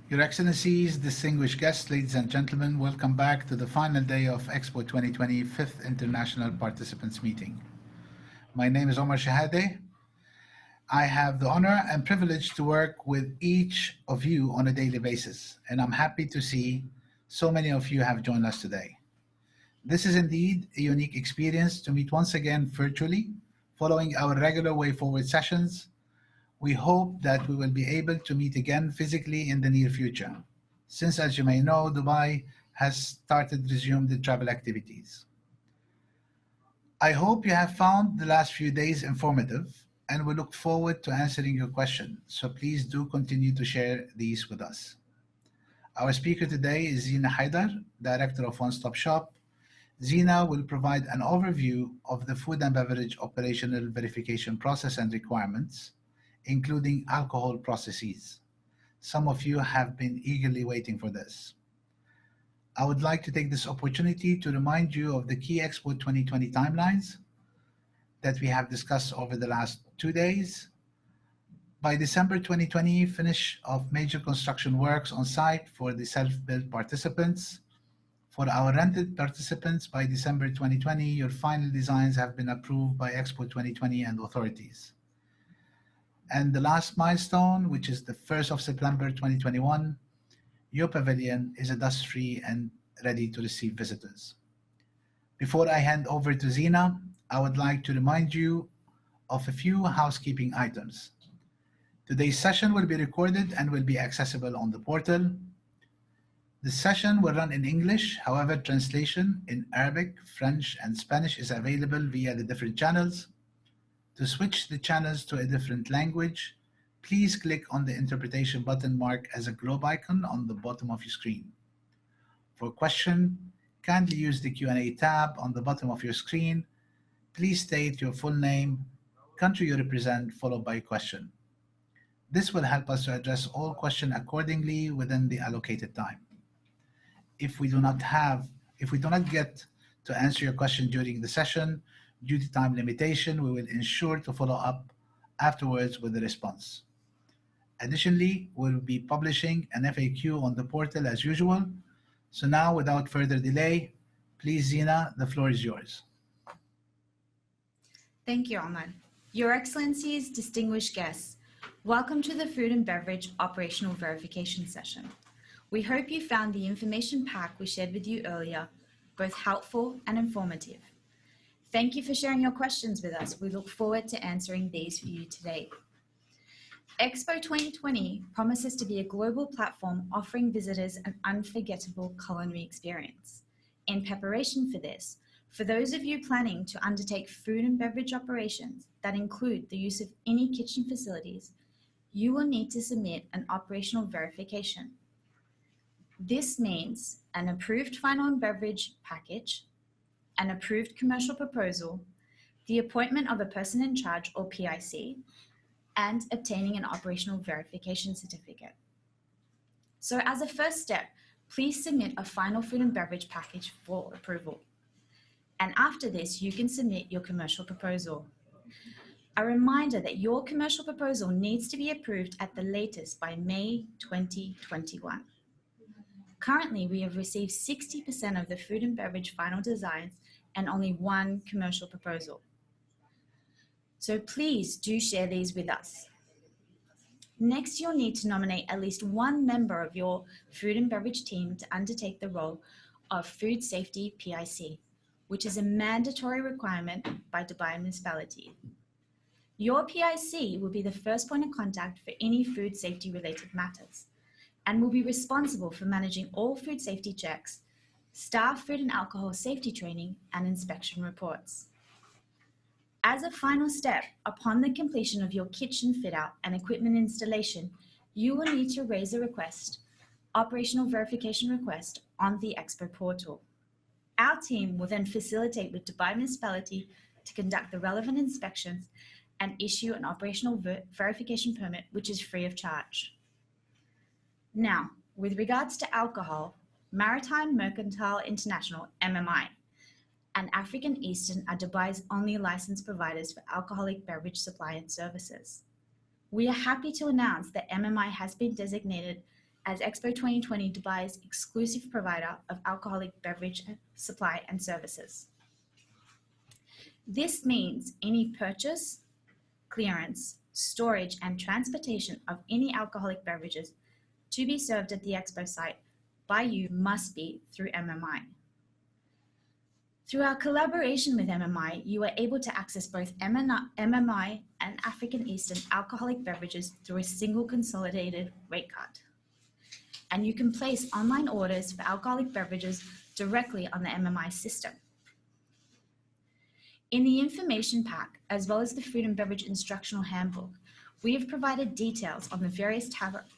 Your Excellencies, distinguished guests, ladies and gentlemen, welcome back to the final day of Expo 2020 5th International Participants Meeting. My name is Omar Shahade. I have the honor and privilege to work with each of you on a daily basis, and I'm happy to see so many of you have joined us today. This is indeed a unique experience to meet once again virtually, following our regular Way Forward sessions. We hope that we will be able to meet again physically in the near future, since, as you may know, Dubai has started resumed the travel activities. I hope you have found the last few days informative, and we look forward to answering your questions, so please do continue to share these with us. Our speaker today is Zina Haidar, Director of One Stop Shop. Zina will provide an overview of the food and beverage operational verification process and requirements, including alcohol processes. Some of you have been eagerly waiting for this. I would like to take this opportunity to remind you of the key Expo 2020 timelines that we have discussed over the last 2 days. By December 2020, finish of major construction works on site for the self-built participants. For our rented participants, by December 2020, your final designs have been approved by Expo 2020 and authorities. And the last milestone, which is the 1st of September 2021, your pavilion is dust-free and ready to receive visitors. Before I hand over to Zina, I would like to remind you of a few housekeeping items. Today's session will be recorded and will be accessible on the portal. The session will run in English, however, translation in Arabic, French, and Spanish is available via the different channels. To switch the channels to a different language, please click on the interpretation button marked as a globe icon on the bottom of your screen. For questions, kindly use the Q&A tab on the bottom of your screen. Please state your full name, country you represent, followed by a question. This will help us to address all questions accordingly within the allocated time. If we do not get to answer your question during the session, due to time limitation, we will ensure to follow up afterwards with a response. Additionally, we'll be publishing an FAQ on the portal as usual. So now, without further delay, please, Zina, the floor is yours. Thank you, Omar. Your Excellencies, distinguished guests, welcome to the Food and Beverage Operational Verification session. We hope you found the information pack we shared with you earlier both helpful and informative. Thank you for sharing your questions with us. We look forward to answering these for you today. Expo 2020 promises to be a global platform offering visitors an unforgettable culinary experience. In preparation for this, for those of you planning to undertake food and beverage operations that include the use of any kitchen facilities, you will need to submit an operational verification. This means an approved final and beverage package, an approved commercial proposal, the appointment of a person in charge or PIC, and obtaining an operational verification certificate. So as a first step, please submit a final food and beverage package for approval. And after this, you can submit your commercial proposal. A reminder that your commercial proposal needs to be approved at the latest by May 2021. Currently, we have received 60% of the food and beverage final designs and only one commercial proposal. So please do share these with us. Next, you'll need to nominate at least one member of your food and beverage team to undertake the role of Food Safety PIC, which is a mandatory requirement by Dubai Municipality. Your PIC will be the first point of contact for any food safety related matters and will be responsible for managing all food safety checks, staff food and alcohol safety training, and inspection reports. As a final step, upon the completion of your kitchen fit-out and equipment installation, you will need to raise a request, operational verification request, on the Expo portal. Our team will then facilitate with Dubai Municipality to conduct the relevant inspections and issue an operational verification permit, which is free of charge. Now, with regards to alcohol, Maritime Mercantile International, MMI, and African Eastern are Dubai's only licensed providers for alcoholic beverage supply and services. We are happy to announce that MMI has been designated as Expo 2020 Dubai's exclusive provider of alcoholic beverage supply and services. This means any purchase, clearance, storage, and transportation of any alcoholic beverages to be served at the Expo site by you must be through MMI. Through our collaboration with MMI, you are able to access both MMI and African Eastern alcoholic beverages through a single consolidated rate card. And you can place online orders for alcoholic beverages directly on the MMI system. In the information pack, as well as the Food and Beverage Instructional Handbook, we have provided details on the various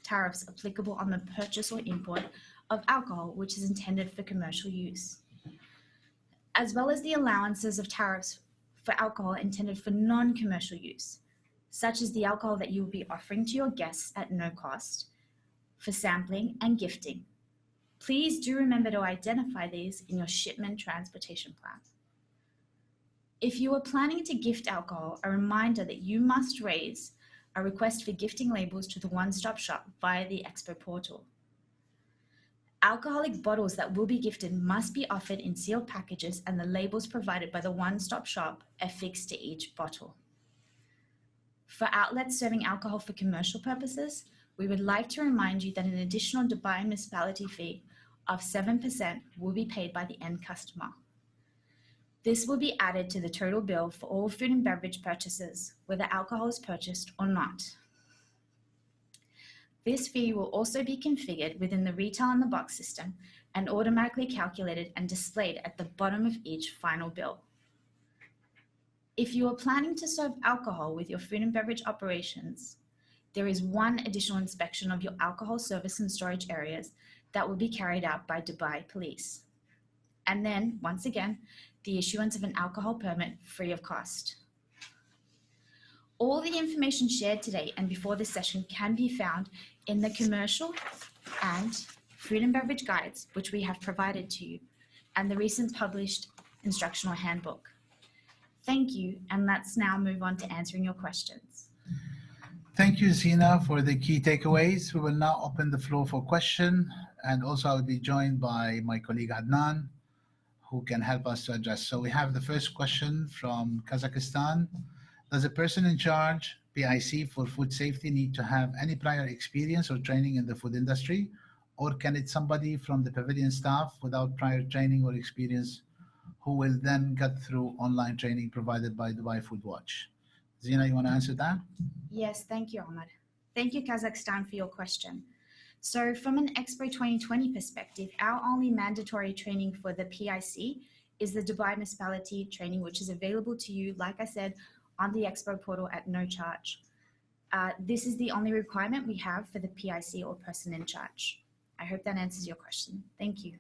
tariffs applicable on the purchase or import of alcohol which is intended for commercial use, as well as the allowances of tariffs for alcohol intended for non-commercial use, such as the alcohol that you will be offering to your guests at no cost, for sampling and gifting. Please do remember to identify these in your shipment transportation plan. If you are planning to gift alcohol, a reminder that you must raise a request for gifting labels to the one-stop shop via the Expo portal. Alcoholic bottles that will be gifted must be offered in sealed packages, and the labels provided by the one-stop shop affixed to each bottle. For outlets serving alcohol for commercial purposes, we would like to remind you that an additional Dubai municipality fee of 7% will be paid by the end customer. This will be added to the total bill for all food and beverage purchases, whether alcohol is purchased or not. This fee will also be configured within the Retail in the Box system and automatically calculated and displayed at the bottom of each final bill. If you are planning to serve alcohol with your food and beverage operations, there is one additional inspection of your alcohol service and storage areas that will be carried out by Dubai Police. And then, once again, the issuance of an alcohol permit free of cost. All the information shared today and before this session can be found in the commercial and food and beverage guides, which we have provided to you, and the recent published instructional handbook. Thank you, and let's now move on to answering your questions. Thank you, Zina, for the key takeaways. We will now open the floor for questions, and also I will be joined by my colleague Adnan, who can help us to address. So we have the first question from Kazakhstan. Does a person in charge, PIC, for food safety need to have any prior experience or training in the food industry? Or can it somebody from the pavilion staff without prior training or experience who will then get through online training provided by Dubai Food Watch? Zina, you want to answer that? Yes, thank you, Ahmad. Thank you, Kazakhstan, for your question. So from an Expo 2020 perspective, our only mandatory training for the PIC is the Dubai Municipality training, which is available to you, like I said, on the Expo portal at no charge. This is the only requirement we have for the PIC or person in charge. I hope that answers your question. Thank you.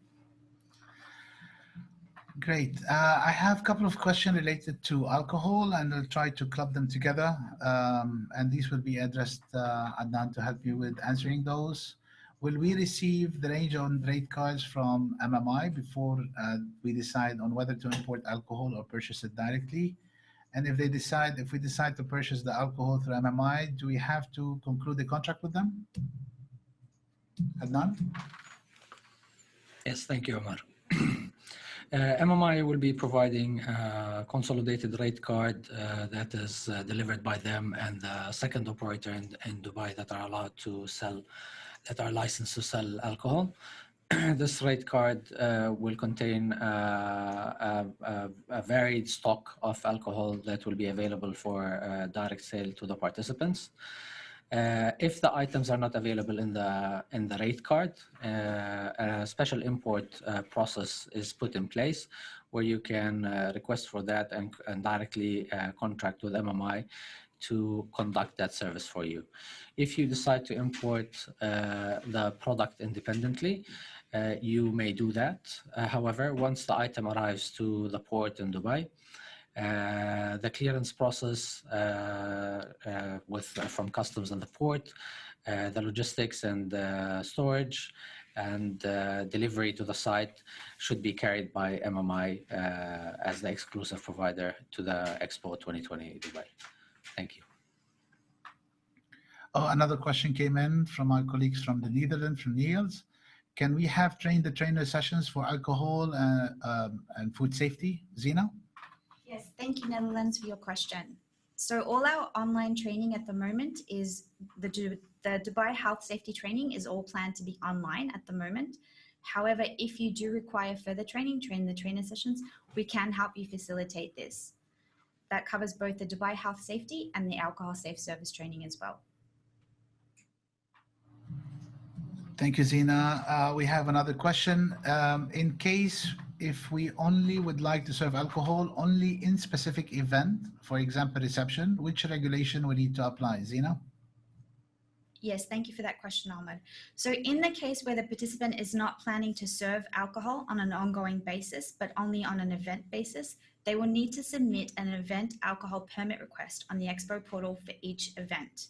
Great. I have a couple of questions related to alcohol, and I'll try to club them together. And these will be addressed, Adnan, to help you with answering those. Will we receive the range on rate cards from MMI before we decide on whether to import alcohol or purchase it directly? And if we decide to purchase the alcohol through MMI, do we have to conclude a contract with them? Adnan? Yes, thank you, Omar. MMI will be providing a consolidated rate card that is delivered by them and the second operator in Dubai that are allowed to sell, that are licensed to sell alcohol. This rate card will contain a varied stock of alcohol that will be available for direct sale to the participants. If the items are not available in the rate card, a special import process is put in place where you can request for that and directly contract with MMI to conduct that service for you. If you decide to import the product independently, you may do that. However, once the item arrives to the port in Dubai, the clearance process from customs and the port, the logistics and storage and delivery to the site should be carried by MMI as the exclusive provider to the Expo 2020 Dubai. Thank you. Oh, another question came in from our colleagues from the Netherlands, from Niels. Can we have train-the-trainer sessions for alcohol and food safety, Zina? Yes, thank you, Netherlands, for your question. So all our online training at the moment is the Dubai Health Safety training is all planned to be online at the moment. However, if you do require further training, trainer sessions, we can help you facilitate this. That covers both the Dubai Health Safety and the Alcohol Safe Service training as well. Thank you, Zina. We have another question. In case if we only would like to serve alcohol only in specific event, for example, reception, which regulation we need to apply, Zina? Yes, thank you for that question, Ahmed. So in the case where the participant is not planning to serve alcohol on an ongoing basis, but only on an event basis, they will need to submit an event alcohol permit request on the Expo portal for each event.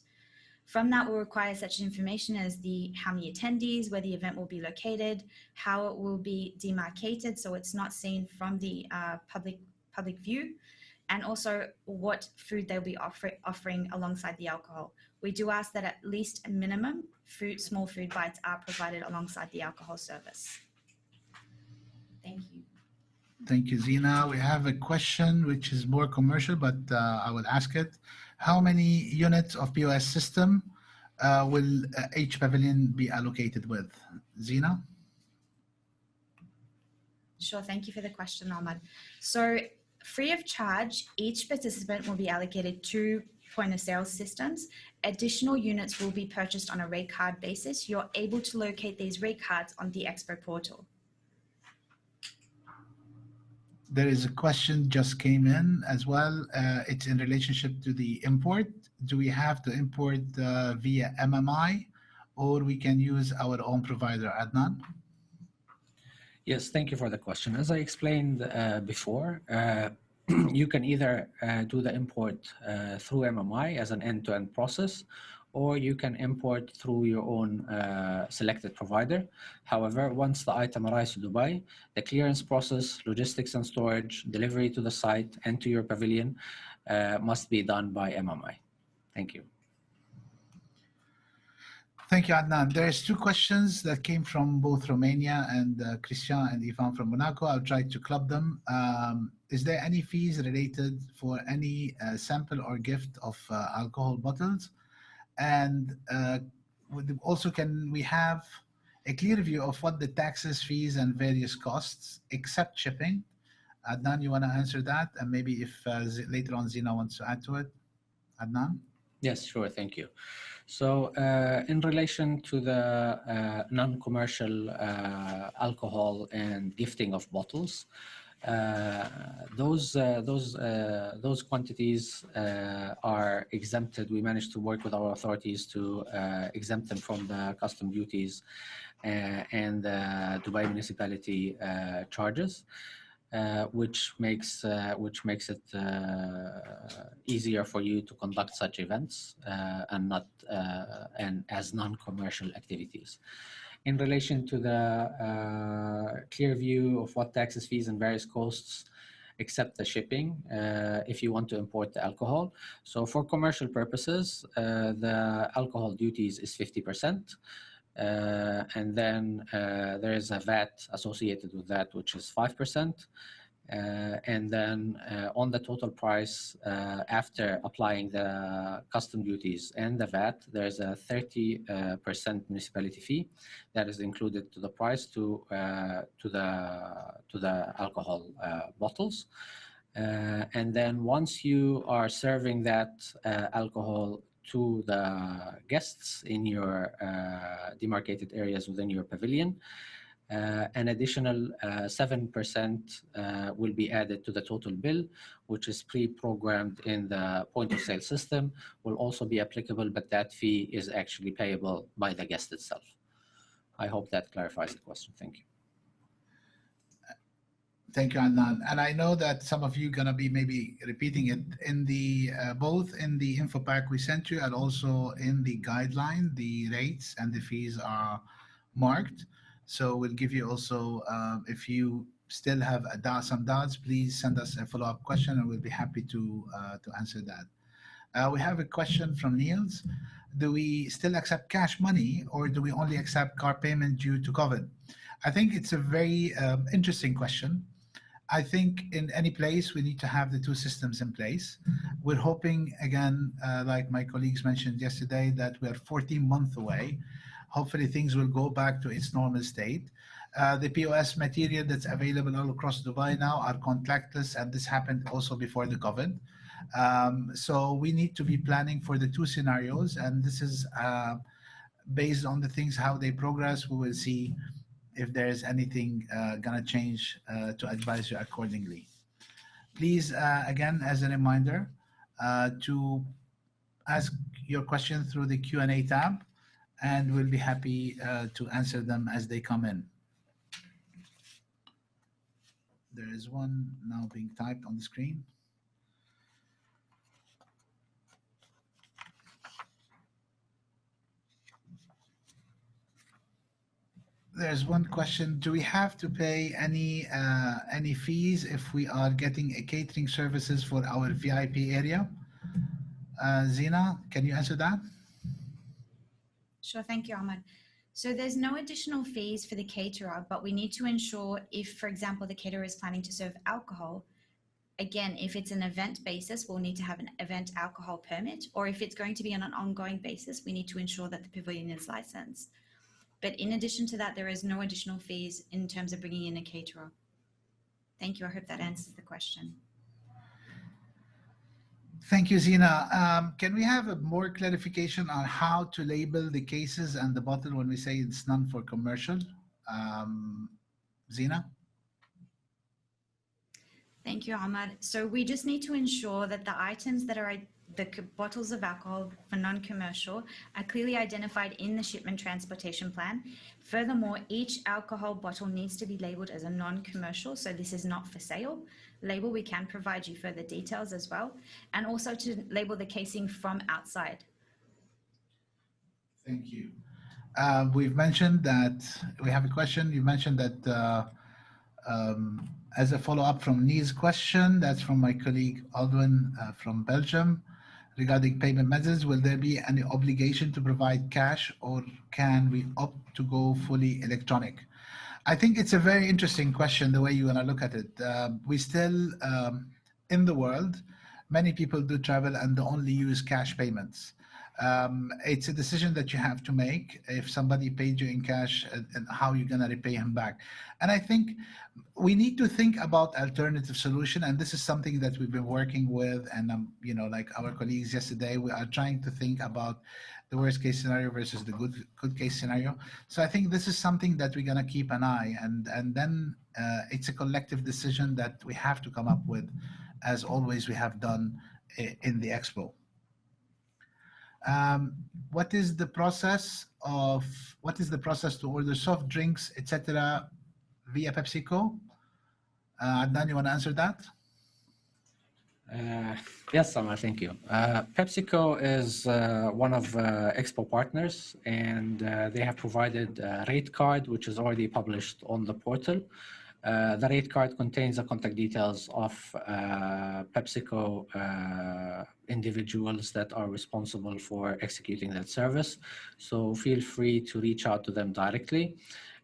From that, we'll require such information as how many attendees, where the event will be located, how it will be demarcated so it's not seen from the public view, and also what food they'll be offering alongside the alcohol. We do ask that at least a minimum small food bites are provided alongside the alcohol service. Thank you. Thank you, Zina. We have a question which is more commercial, but I will ask it. How many units of POS system will each pavilion be allocated with? Zina? Sure, thank you for the question, Ahmad. So free of charge, each participant will be allocated 2 point-of-sale systems. Additional units will be purchased on a rate card basis. You're able to locate these rate cards on the Expo portal. There is a question just came in as well. It's in relationship to the import. Do we have to import via MMI, or we can use our own provider, Adnan? Yes, thank you for the question. As I explained before, you can either do the import through MMI as an end-to-end process, or you can import through your own selected provider. However, once the item arrives to Dubai, the clearance process, logistics and storage, delivery to the site and to your pavilion must be done by MMI. Thank you. Thank you, Adnan. There's 2 questions that came from both Romania and Christian and Ivan from Monaco. I'll try to club them. Is there any fees related for any sample or gift of alcohol bottles? And also, can we have a clear view of what the taxes, fees, and various costs, except shipping? Adnan, you want to answer that? And maybe if later on Zina wants to add to it. Adnan? Yes, sure. Thank you. So in relation to the non-commercial alcohol and gifting of bottles, those quantities are exempted. We managed to work with our authorities to exempt them from the custom duties and Dubai municipality charges. Which makes it easier for you to conduct such events and as non-commercial activities. In relation to the clear view of what taxes, fees, and various costs, except the shipping, if you want to import the alcohol. So for commercial purposes, the alcohol duties is 50%. And then there is a VAT associated with that, which is 5%. And then on the total price, after applying the custom duties and the VAT, there's a 30% municipality fee that is included to the price to the alcohol bottles. And then once you are serving that alcohol to the guests in your demarcated areas within your pavilion, an additional 7% will be added to the total bill, which is pre-programmed in the point-of-sale system, will also be applicable, but that fee is actually payable by the guest itself. I hope that clarifies the question. Thank you. Thank you, Adnan. And I know that some of you are going to be maybe repeating it in the both in the info pack we sent you and also in the guideline. The rates and the fees are marked. So we'll give you also, if you still have some doubts, please send us a follow-up question and we'll be happy to answer that. We have a question from Niels. Do we still accept cash money or do we only accept card payment due to COVID? I think it's a very interesting question. I think in any place we need to have the two systems in place. We're hoping, again, like my colleagues mentioned yesterday, that we're 14 months away. Hopefully things will go back to its normal state. The POS material that's available all across Dubai now are contactless, and this happened also before the COVID. So we need to be planning for the two scenarios, and this is based on the things, how they progress. We will see if there is anything gonna change to advise you accordingly. Please, again, as a reminder, to ask your question through the Q&A tab, and we'll be happy to answer them as they come in. There is one now being typed on the screen. There's one question. Do we have to pay any fees if we are getting a catering services for our VIP area? Zina, can you answer that? Sure, thank you, Ahmed. So there's no additional fees for the caterer, but we need to ensure if, for example, the caterer is planning to serve alcohol, again, if it's an event basis, we'll need to have an event alcohol permit, or if it's going to be on an ongoing basis, we need to ensure that the pavilion is licensed. But in addition to that, there is no additional fees in terms of bringing in a caterer. Thank you. I hope that answers the question. Thank you, Zina. Can we have a more clarification on how to label the cases and the bottle when we say it's none for commercial? Zina? Thank you, Ahmad. So we just need to ensure that the items that are the bottles of alcohol for non-commercial are clearly identified in the shipment transportation plan. Furthermore, each alcohol bottle needs to be labeled as a non-commercial, so this is not for sale label. We can provide you further details as well, and also to label the casing from outside. Thank you. We've mentioned that we have a question. You mentioned that as a follow-up from Neil's question, that's from my colleague Aldwin from Belgium, regarding payment methods, will there be any obligation to provide cash or can we opt to go fully electronic? I think it's a very interesting question, the way you want to look at it. We still, in the world, many people do travel and they only use cash payments. It's a decision that you have to make if somebody paid you in cash and how you're going to repay him back. And I think we need to think about alternative solution, and this is something that we've been working with, and you know, like our colleagues yesterday, we are trying to think about the worst case scenario versus the good case scenario. So I think this is something that we're going to keep an eye, and then it's a collective decision that we have to come up with, as always we have done in the Expo. What is the process to order soft drinks, etc., via PepsiCo? Adnan, you want to answer that? Yes, Samar, thank you. PepsiCo is one of Expo partners, and they have provided a rate card, which is already published on the portal. The rate card contains the contact details of PepsiCo individuals that are responsible for executing that service. So feel free to reach out to them directly.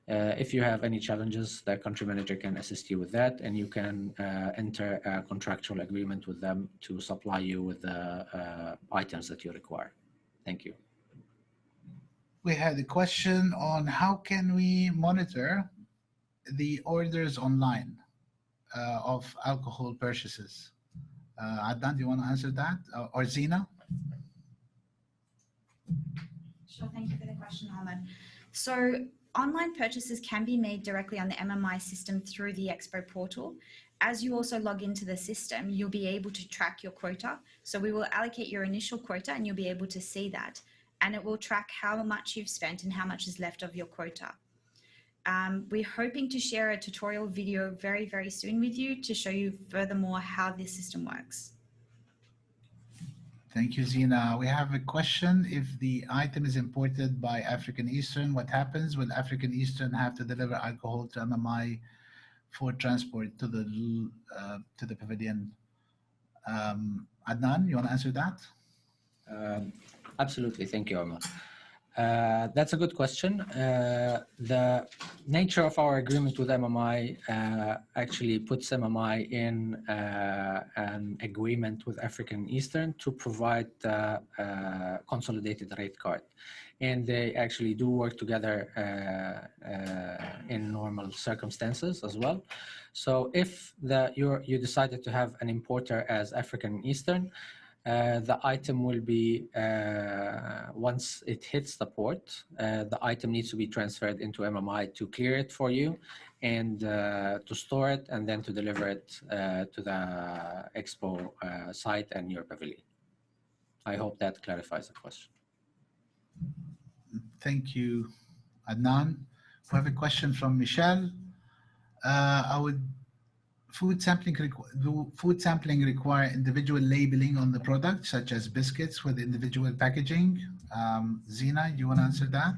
If you have any challenges, the country manager can assist you with that, and you can enter a contractual agreement with them to supply you with the items that you require. Thank you. We had a question on how can we monitor the orders online of alcohol purchases. Adnan, do you want to answer that? Or Zina? Sure, thank you for the question, Ahmed. So online purchases can be made directly on the MMI system through the Expo portal. As you also log into the system, you'll be able to track your quota. So we will allocate your initial quota and you'll be able to see that. And it will track how much you've spent and how much is left of your quota. We're hoping to share a tutorial video very, very soon with you to show you furthermore how this system works. Thank you, Zina. We have a question. If the item is imported by African Eastern, what happens? Will African Eastern have to deliver alcohol to MMI for transport to the pavilion? Adnan, you want to answer that? Absolutely. Thank you, Omar. That's a good question. The nature of our agreement with MMI actually puts MMI in an agreement with African Eastern to provide the consolidated rate card. And they actually do work together in normal circumstances as well. So if you decided to have an importer as African Eastern, the item will be, once it hits the port, the item needs to be transferred into MMI to clear it for you and to store it and then to deliver it to the Expo site and your pavilion. I hope that clarifies the question. Thank you, Adnan. We have a question from Michelle. Do food sampling require individual labeling on the product, such as biscuits with individual packaging? Zina, you want to answer that?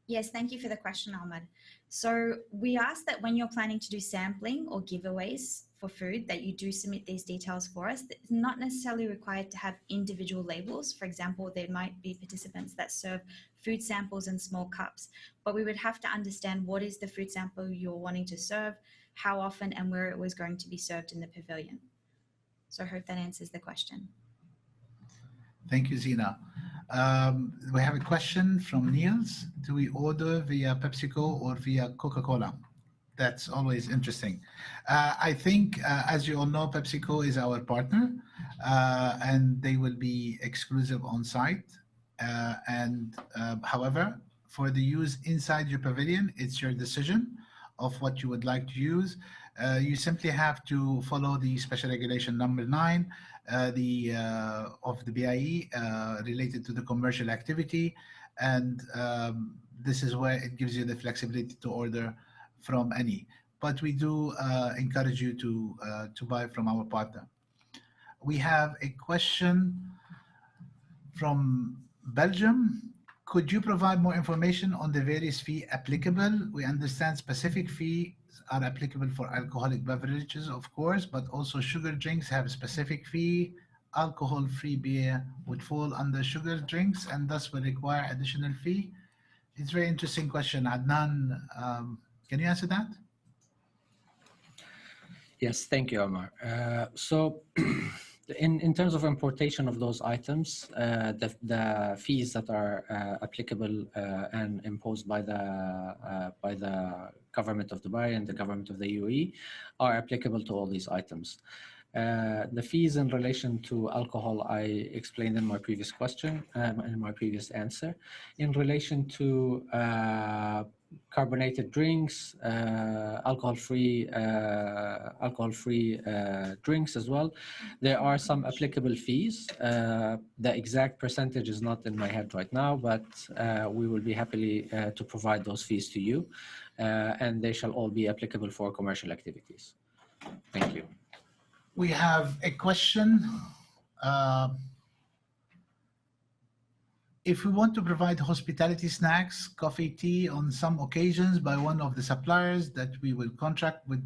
Yes, thank you for the question, Ahmed. So we ask that when you're planning to do sampling or giveaways for food, that you do submit these details for us. It's not necessarily required to have individual labels. For example, there might be participants that serve food samples in small cups, but we would have to understand what is the food sample you're wanting to serve, how often, and where it was going to be served in the pavilion. So I hope that answers the question. Thank you, Zina. We have a question from Niels. Do we order via PepsiCo or via Coca-Cola? That's always interesting. I think, as you all know, PepsiCo is our partner, and they will be exclusive on site. However, for the use inside your pavilion, it's your decision of what you would like to use. You simply have to follow the special regulation number 9 of the BIE related to the commercial activity, and this is where it gives you the flexibility to order from any. But we do encourage you to buy from our partner. We have a question from Belgium. Could you provide more information on the various fees applicable? We understand specific fees are applicable for alcoholic beverages, of course, but also sugar drinks have a specific fee. Alcohol-free beer would fall under sugar drinks and thus will require additional fee. It's a very interesting question. Adnan, can you answer that? Yes, thank you, Omar. In terms of importation of those items, the fees that are applicable and imposed by the government of Dubai and the government of the UAE are applicable to all these items. The fees in relation to alcohol, I explained in my previous question, in my previous answer. In relation to carbonated drinks, alcohol-free drinks as well, there are some applicable fees. The exact percentage is not in my head right now, but we will be happy to provide those fees to you, and they shall all be applicable for commercial activities. Thank you. We have a question. If we want to provide hospitality snacks, coffee, tea on some occasions by one of the suppliers that we will contract with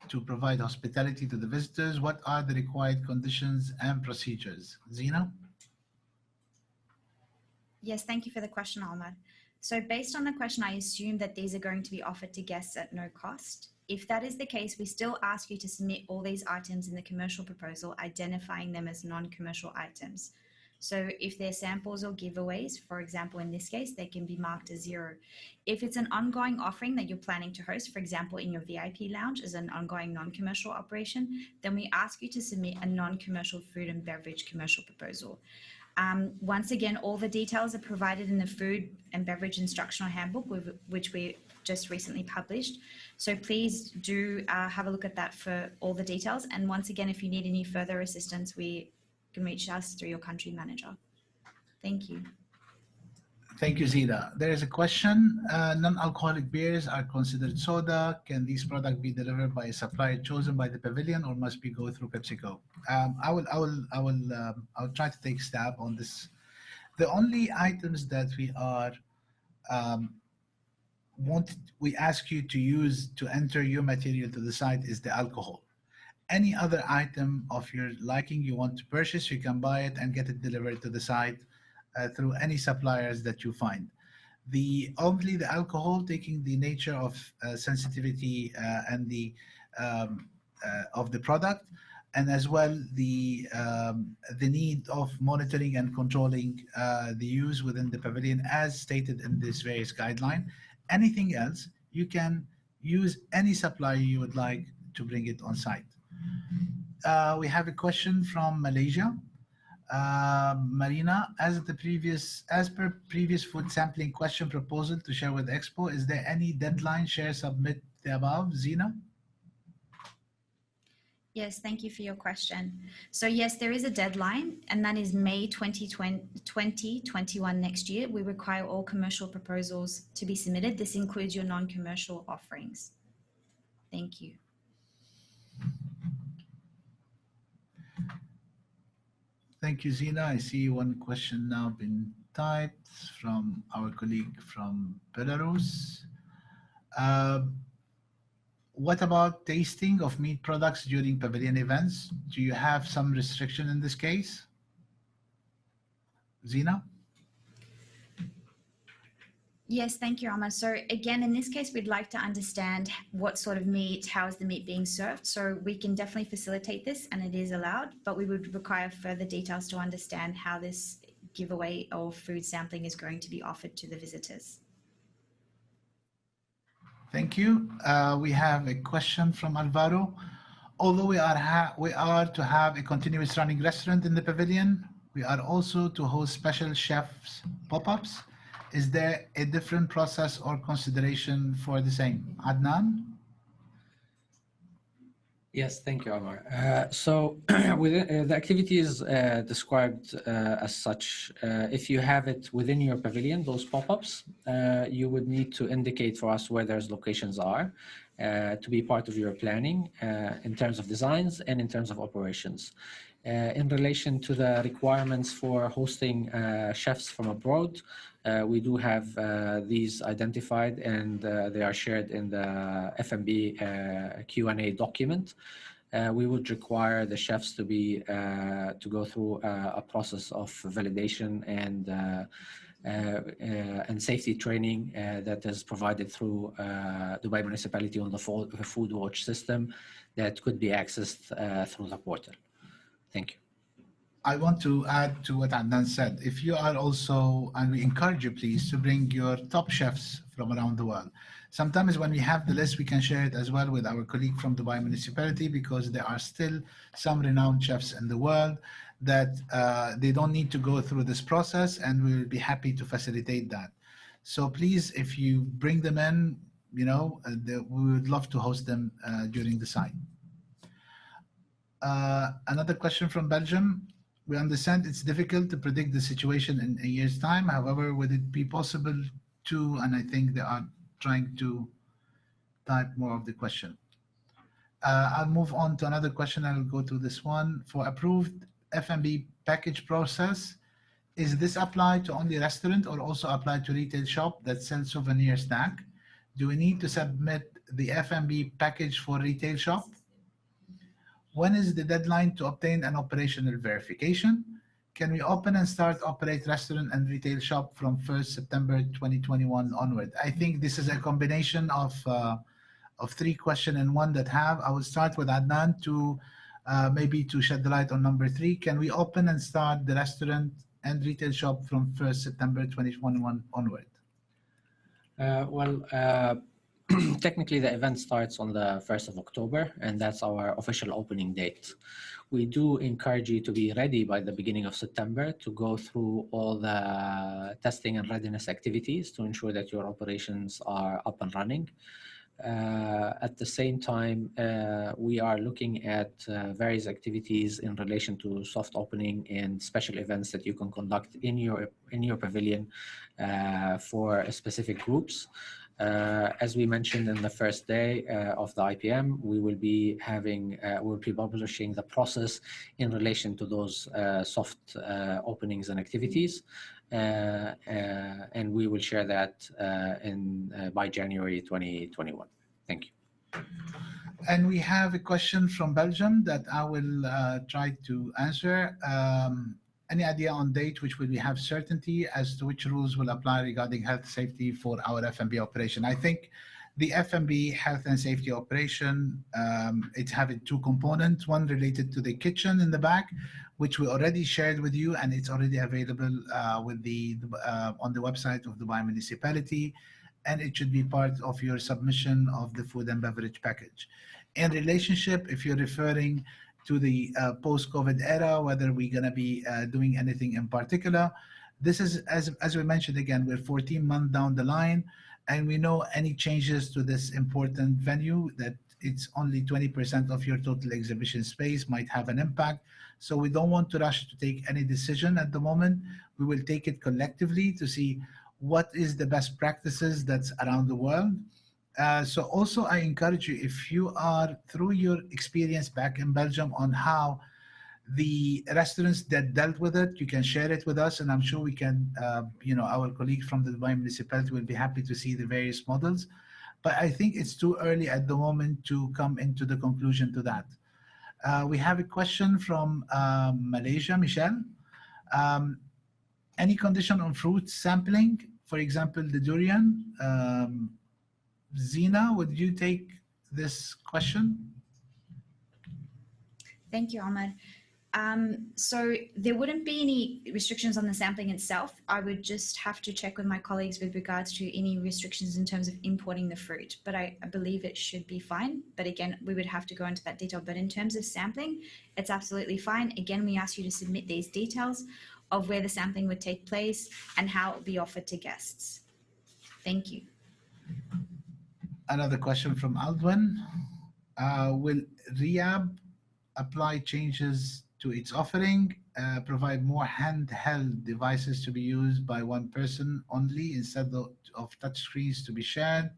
to provide hospitality to the visitors, what are the required conditions and procedures? Zina? Yes, thank you for the question, Ahmad. So based on the question, I assume that these are going to be offered to guests at no cost. If that is the case, we still ask you to submit all these items in the commercial proposal, identifying them as non-commercial items. So if they're samples or giveaways, for example, in this case, they can be marked as 0. If it's an ongoing offering that you're planning to host, for example, in your VIP lounge as an ongoing non-commercial operation, then we ask you to submit a non-commercial food and beverage commercial proposal. Once again, all the details are provided in the Food and Beverage Instructional Handbook, which we just recently published. So please do have a look at that for all the details. And once again, if you need any further assistance, we can reach us through your country manager. Thank you. Thank you, Zina. There is a question. Non-alcoholic beers are considered soda. Can these products be delivered by a supplier chosen by the pavilion, or must we go through PepsiCo? I will try to take a stab on this. The only items that we ask you to use to enter your material to the site is the alcohol. any other item of your liking you want to purchase, you can buy it and get it delivered to the site through any suppliers that you find. Only the alcohol, taking the nature of sensitivity and of the product, and as well the need of monitoring and controlling the use within the pavilion as stated in this various guideline. Anything else, you can use any supplier you would like to bring it on site. We have a question from Malaysia. Marina, as per previous food sampling question proposal to share with Expo, is there any deadline? Share, submit the above. Zina? Yes, thank you for your question. So yes, there is a deadline, and that is May 2021 next year. We require all commercial proposals to be submitted. This includes your non-commercial offerings. Thank you. Thank you, Zina. I see one question now been typed from our colleague from Belarus. What about tasting of meat products during pavilion events? Do you have some restriction in this case? Zina? Yes, thank you, Amar. So again, in this case, we'd like to understand what sort of meat, how is the meat being served? So we can definitely facilitate this, and it is allowed, but we would require further details to understand how this giveaway or food sampling is going to be offered to the visitors. Thank you. We have a question from Alvaro. Although we are to have a continuous running restaurant in the pavilion, we are also to host special chefs pop-ups. Is there a different process or consideration for the same? Adnan? Yes, thank you, Omar. So within, the activity is described as such. If you have it within your pavilion, those pop-ups, you would need to indicate for us where those locations are to be part of your planning in terms of designs and in terms of operations. In relation to the requirements for hosting chefs from abroad, we do have these identified, and they are shared in the FMB Q&A document. We would require the chefs to be to go through a process of validation and safety training that is provided through Dubai Municipality on the Food Watch system that could be accessed through the portal. Thank you. I want to add to what Adnan said. If you are also, and we encourage you please, to bring your top chefs from around the world. Sometimes when we have the list, we can share it as well with our colleague from Dubai Municipality, because there are still some renowned chefs in the world that they don't need to go through this process, and we will be happy to facilitate that. So please, if you bring them in, you know, we would love to host them during the site. Another question from Belgium. We understand it's difficult to predict the situation in a year's time. However, would it be possible to, and I think they are trying to type more of the question. I'll move on to another question. I'll go to this one. For approved F&B package process, is this applied to only restaurant or also applied to retail shop that sells souvenir snack? Do we need to submit the F&B package for retail shop? When is the deadline to obtain an operational verification? Can we open and start operate restaurant and retail shop from 1st September 2021 onward? I think this is a combination of three questions in one that have. I will start with Adnan to maybe to shed the light on number 3. Can we open and start the restaurant and retail shop from 1st September 2021 onward? Technically, the event starts on the 1st of October, and that's our official opening date. We do encourage you to be ready by the beginning of September to go through all the testing and readiness activities to ensure that your operations are up and running. At the same time, we are looking at various activities in relation to soft opening and special events that you can conduct in your pavilion for specific groups. As we mentioned in the first day of the IPM, we will be publishing the process in relation to those soft openings and activities, and we will share that by January 2021. Thank you. And we have a question from Belgium that I will try to answer. Any idea on date which will we have certainty as to which rules will apply regarding health safety for our F&B operation? I think the F&B health and safety operation, it's having two components, one related to the kitchen in the back, which we already shared with you, and it's already available with on the website of Dubai Municipality, and it should be part of your submission of the food and beverage package. In relationship, if you're referring to the post-COVID era, whether we're going to be doing anything in particular, this is, as we mentioned again, we're 14 months down the line, and we know any changes to this important venue, that it's only 20% of your total exhibition space, might have an impact. So we don't want to rush to take any decision at the moment. We will take it collectively to see what is the best practices that's around the world. So also I encourage you, if you are through your experience back in Belgium on how the restaurants that dealt with it, you can share it with us, and I'm sure we can, our colleagues from the Dubai municipality will be happy to see the various models. But I think it's too early at the moment to come into the conclusion to that. We have a question from Malaysia, Michelle. Any condition on fruit sampling, for example, the durian? Zina, would you take this question? Thank you, Ahmed. So there wouldn't be any restrictions on the sampling itself. I would just have to check with my colleagues with regards to any restrictions in terms of importing the fruit, but I believe it should be fine. But again, we would have to go into that detail. But in terms of sampling, it's absolutely fine. Again, we ask you to submit these details of where the sampling would take place and how it would be offered to guests. Thank you. Another question from Aldwin. Will Riyab apply changes to its offering, provide more handheld devices to be used by one person only instead of touchscreens to be shared?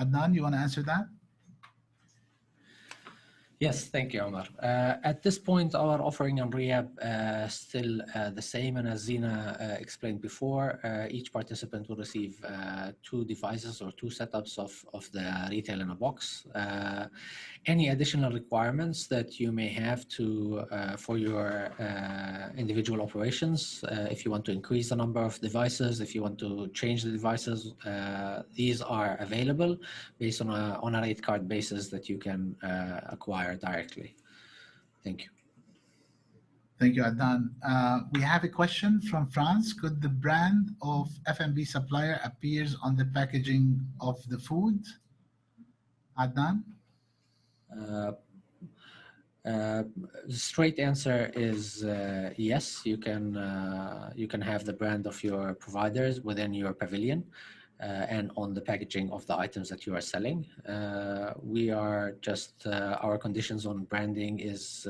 Adnan, you want to answer that? Yes, thank you, Omar. At this point, our offering on Riyab is still the same, and as Zina explained before, each participant will receive 2 devices or 2 setups of the retail in a box. Any additional requirements that you may have to for your individual operations, if you want to increase the number of devices, if you want to change the devices, these are available based on a rate card basis that you can acquire directly. Thank you. Thank you, Adnan. We have a question from France. Could the brand of F&B supplier appears on the packaging of the food? Adnan? The straight answer is yes. You can have the brand of your providers within your pavilion and on the packaging of the items that you are selling. We are just our conditions on branding is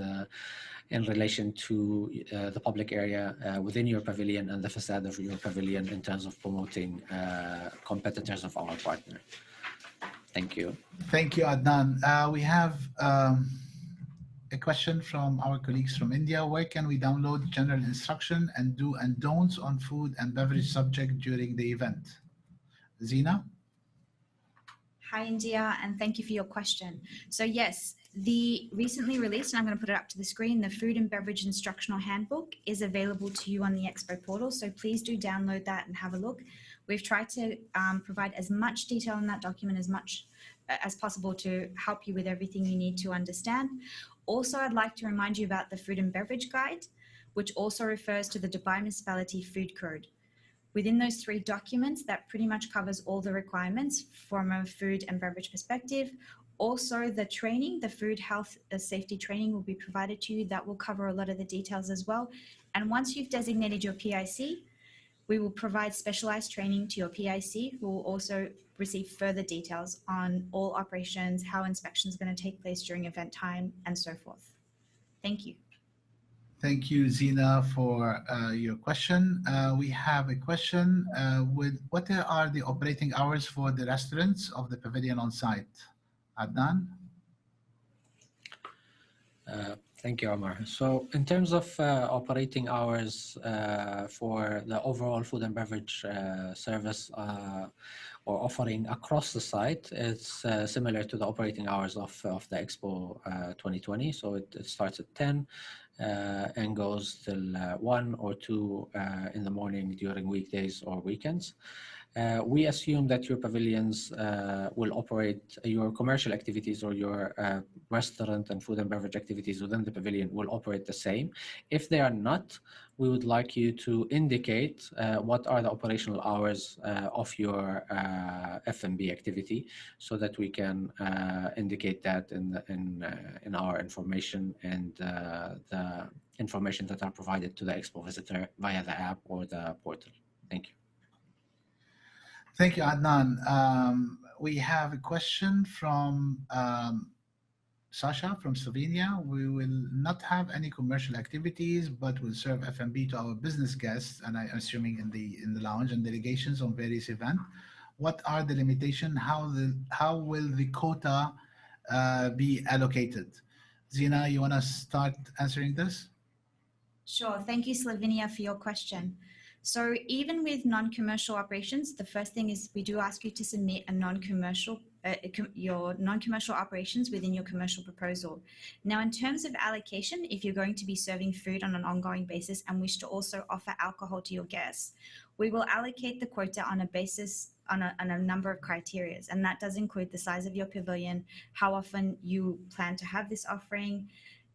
in relation to the public area within your pavilion and the facade of your pavilion in terms of promoting competitors of our partner. Thank you. Thank you, Adnan. We have a question from our colleagues from India. Where can we download general instruction and do and don'ts on food and beverage subject during the event? Zina? Hi, India, and thank you for your question. So yes, the recently released, and I'm going to put it up to the screen, the Food and Beverage Instructional Handbook is available to you on the Expo portal. So please do download that and have a look. We've tried to provide as much detail in that document as possible to help you with everything you need to understand. Also, I'd like to remind you about the Food and Beverage Guide, which also refers to the Dubai Municipality Food Code. Within those 3 documents, that pretty much covers all the requirements from a food and beverage perspective. Also, the training, the food health safety training will be provided to you. That will cover a lot of the details as well. And once you've designated your PIC, we will provide specialized training to your PIC, who will also receive further details on all operations, how inspections are going to take place during event time, and so forth. Thank you. Thank you, Zina, for your question. We have a question with what are the operating hours for the restaurants of the pavilion on site? Adnan? Thank you, Omar. So in terms of operating hours for the overall food and beverage service or offering across the site, it's similar to the operating hours of the Expo 2020. So it starts at 10 and goes till 1 or 2 in the morning during weekdays or weekends. We assume that your pavilions will operate, your commercial activities or your restaurant and food and beverage activities within the pavilion will operate the same. If they are not, we would like you to indicate what are the operational hours of your F&B activity so that we can indicate that in our information and the information that are provided to the Expo visitor via the app or the portal. Thank you. Thank you, Adnan. We have a question from Sasha from Slovenia. We will not have any commercial activities, but will serve F&B to our business guests, and I'm assuming in the lounge and delegations on various events. What are the limitations? How will the quota be allocated? Zina, you want to start answering this? Sure. Thank you, Slovenia, for your question. So even with non-commercial operations, the first thing is we do ask you to submit a your non-commercial operations within your commercial proposal. Now, in terms of allocation, if you're going to be serving food on an ongoing basis and wish to also offer alcohol to your guests, we will allocate the quota on a basis on a number of criteria, and that does include the size of your pavilion, how often you plan to have this offering,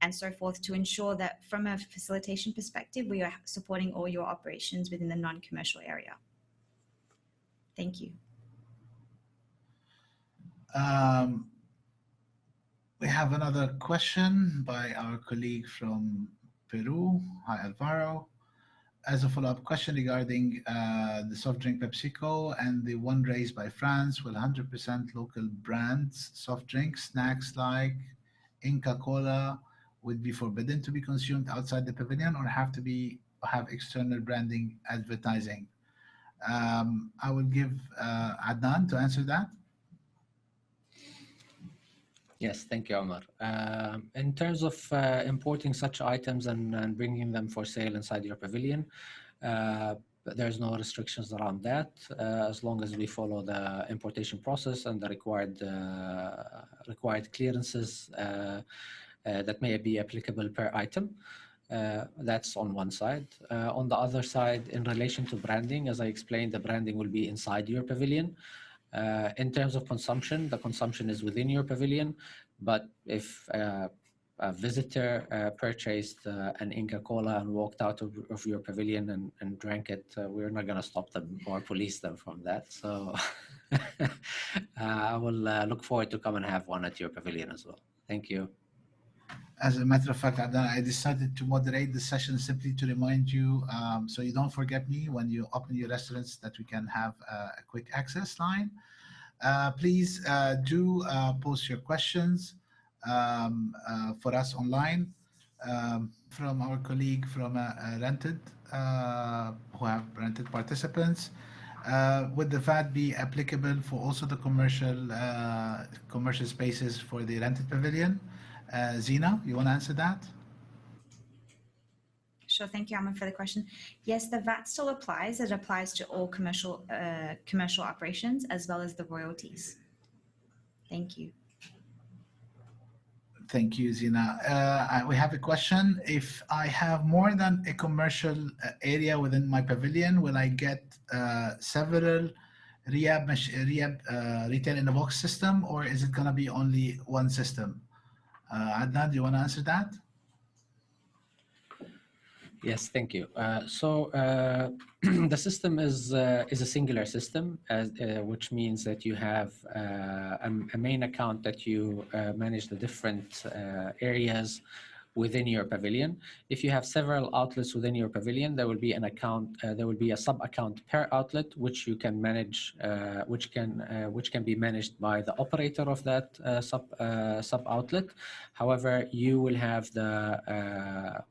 and so forth, to ensure that from a facilitation perspective, we are supporting all your operations within the non-commercial area. Thank you. We have another question by our colleague from Peru. Hi, Alvaro. As a follow-up question regarding the soft drink PepsiCo and the one raised by France, will 100% local brands, soft drinks, snacks like Inca Cola, would be forbidden to be consumed outside the pavilion or have external branding advertising? I will give Adnan to answer that. Yes, thank you, Omar. In terms of importing such items and bringing them for sale inside your pavilion, there's no restrictions around that as long as we follow the importation process and the required clearances that may be applicable per item. That's on one side. On the other side, in relation to branding, as I explained, the branding will be inside your pavilion. In terms of consumption, the consumption is within your pavilion, but if a visitor purchased an Inca Cola and walked out of your pavilion and drank it, we're not going to stop them or police them from that. So I will look forward to come and have one at your pavilion as well. Thank you. As a matter of fact, Adnan, I decided to moderate the session simply to remind you, so you don't forget me when you open your restaurants, that we can have a quick access line. Please do post your questions for us online from our colleague from rented, who have rented participants. Would the VAT be applicable for also the commercial spaces for the rented pavilion? Zina, you want to answer that? Sure. Thank you, Ahmed, for the question. Yes, the VAT still applies. It applies to all commercial operations as well as the royalties. Thank you. Thank you, Zina. We have a question. If I have more than a commercial area within my pavilion, will I get several retail in a box system, or is it going to be only one system? Adnan, do you want to answer that? Yes, thank you. The system is a singular system, which means that you have a main account that you manage the different areas within your pavilion. If you have several outlets within your pavilion, there will be an account. There will be a sub account per outlet, which you can manage, which can be managed by the operator of that sub outlet. However, you will have the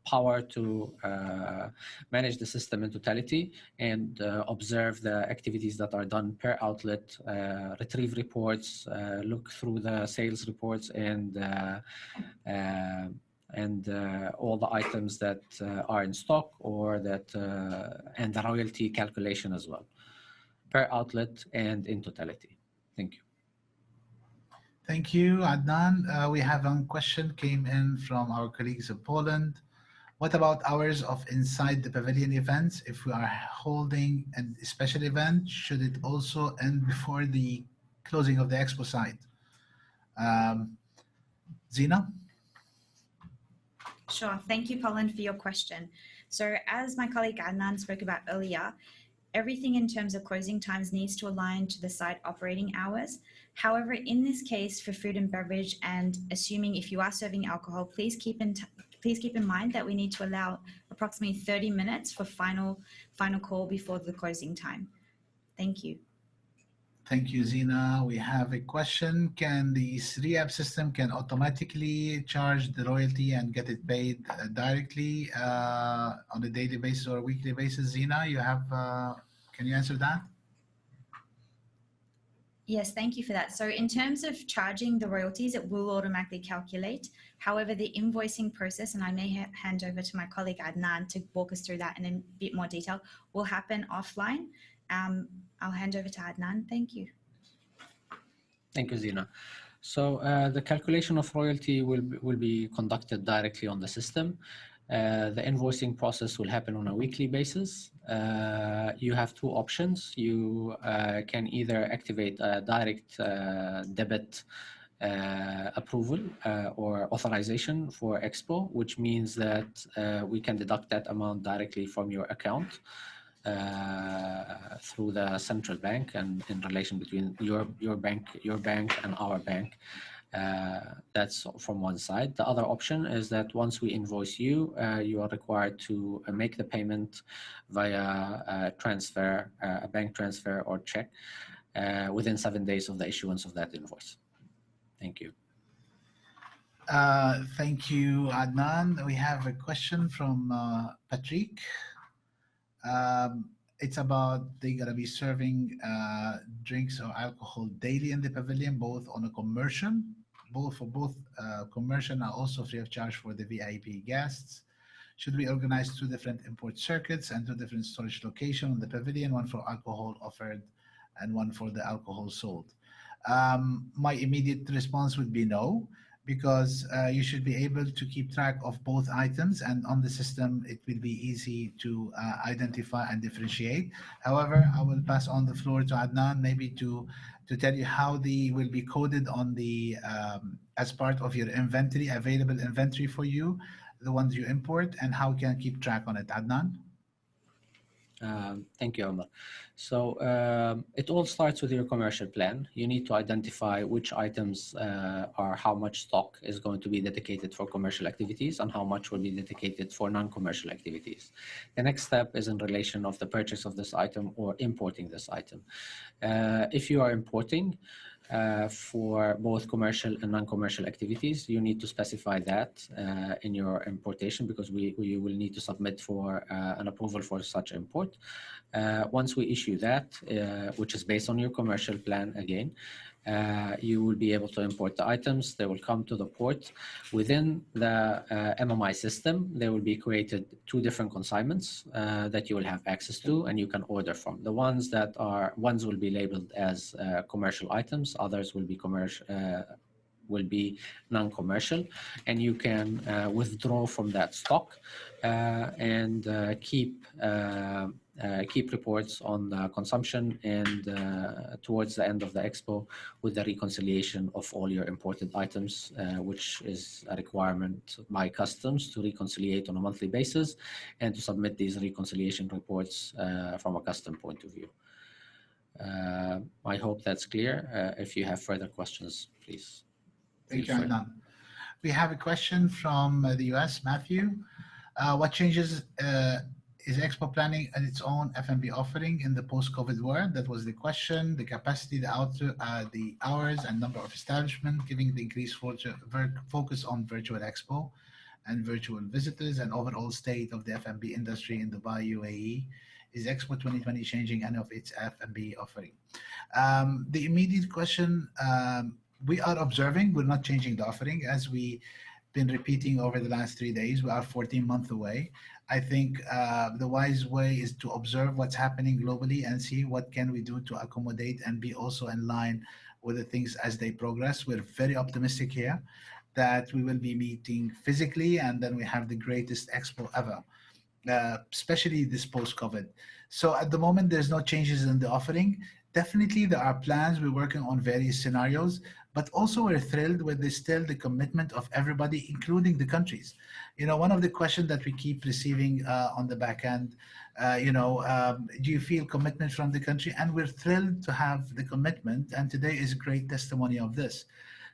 power to manage the system in totality and observe the activities that are done per outlet, retrieve reports, look through the sales reports, and and all the items that are in stock or that and the royalty calculation as well, per outlet and in totality. Thank you. Thank you, Adnan. We have one question came in from our colleagues in Poland. What about hours of inside the pavilion events? If we are holding a special event, should it also end before the closing of the expo site? Zina? Sure. Thank you, Colin, for your question. So as my colleague Adnan spoke about earlier, everything in terms of closing times needs to align to the site operating hours. However, in this case for food and beverage, and assuming if you are serving alcohol, please keep in mind that we need to allow approximately 30 minutes for final call before the closing time. Thank you. Thank you, Zina. We have a question. Can the 3-app system can automatically charge the royalty and get it paid directly on a daily basis or a weekly basis? Zina, you have, can you answer that? Yes, thank you for that. So in terms of charging the royalties, it will automatically calculate. However, the invoicing process, and I may hand over to my colleague Adnan to walk us through that in a bit more detail, will happen offline. I'll hand over to Adnan. Thank you. Thank you, Zina. So the calculation of royalty will be conducted directly on the system. The invoicing process will happen on a weekly basis. You have two options. You can either activate a direct debit approval or authorization for Expo, which means that we can deduct that amount directly from your account through the central bank and in relation between your bank and our bank. That's from one side. The other option is that once we invoice you, you are required to make the payment via a transfer, a bank transfer or check within 7 days of the issuance of that invoice. Thank you. Thank you, Adnan. We have a question from Patrick. It's about they're going to be serving drinks or alcohol daily in the pavilion, both on a commercial, both commercial and also free of charge for the VIP guests. Should we organize 2 different import circuits and 2 different storage locations on the pavilion, one for alcohol offered and one for the alcohol sold? My immediate response would be no, because you should be able to keep track of both items, and on the system it will be easy to identify and differentiate. However, I will pass on the floor to Adnan maybe to tell you how they will be coded on the as part of your inventory, available inventory for you, the ones you import, and how you can keep track on it. Adnan? Thank you, Omar. So it all starts with your commercial plan. You need to identify which items or how much stock is going to be dedicated for commercial activities and how much will be dedicated for non-commercial activities. The next step is in relation of the purchase of this item or importing this item. If you are importing, for both commercial and non-commercial activities, you need to specify that in your importation, because we will need to submit for an approval for such import. Once we issue that, which is based on your commercial plan again, you will be able to import the items. They will come to the port. Within the MMI system, there will be created 2 different consignments that you will have access to and you can order from. The ones will be labeled as commercial items, others will be non-commercial, and you can withdraw from that stock and keep reports on the consumption, and towards the end of the expo with the reconciliation of all your imported items, which is a requirement by customs to reconciliate on a monthly basis and to submit these reconciliation reports from a custom point of view. I hope that's clear. If you have further questions, please. Thank you, Adnan. We have a question from the US, Matthew. What changes is Expo planning at its own F&B offering in the post-COVID world? That was the question. The capacity, the hours and number of establishments, giving the increased focus on virtual Expo and virtual visitors, and overall state of the F&B industry in Dubai, UAE. Is Expo 2020 changing any of its F&B offering? The immediate question, we are observing, we're not changing the offering. As we been repeating over the last 3 days. We are 14 months away. I think the wise way is to observe what's happening globally and see what can we do to accommodate and be also in line with the things as they progress. We're very optimistic here that we will be meeting physically, and then we have the greatest expo ever, especially this post-COVID. So at the moment, there's no changes in the offering. Definitely, there are plans. We're working on various scenarios, but also we're thrilled with still the commitment of everybody, including the countries. One of the questions that we keep receiving on the back end, do you feel commitment from the country? And we're thrilled to have the commitment, and today is a great testimony of this.